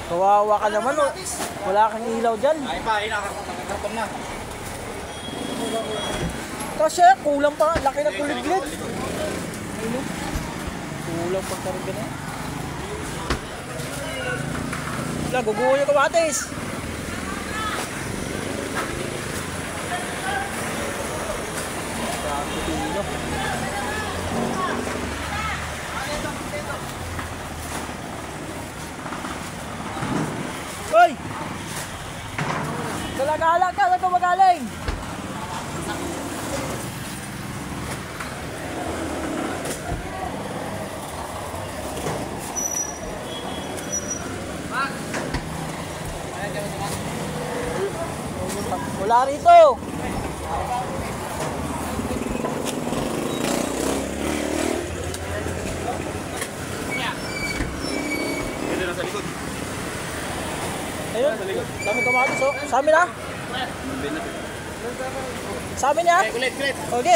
Kawawa ka naman, oh. Wala kang ilaw dyan. Ay pa, nakakatong na. Kasi kulang pa, laki na kuliglit. Ayun, kulang pa talaga na. Wala, guguho yung kamatis. Hoy! Galagalag ka, saan ka magaling? Wala rito. Ito na sa likod. Ayun, dami kamatis, oh. Sa amin, ha? Sa amin, ha? Kulit. Okay.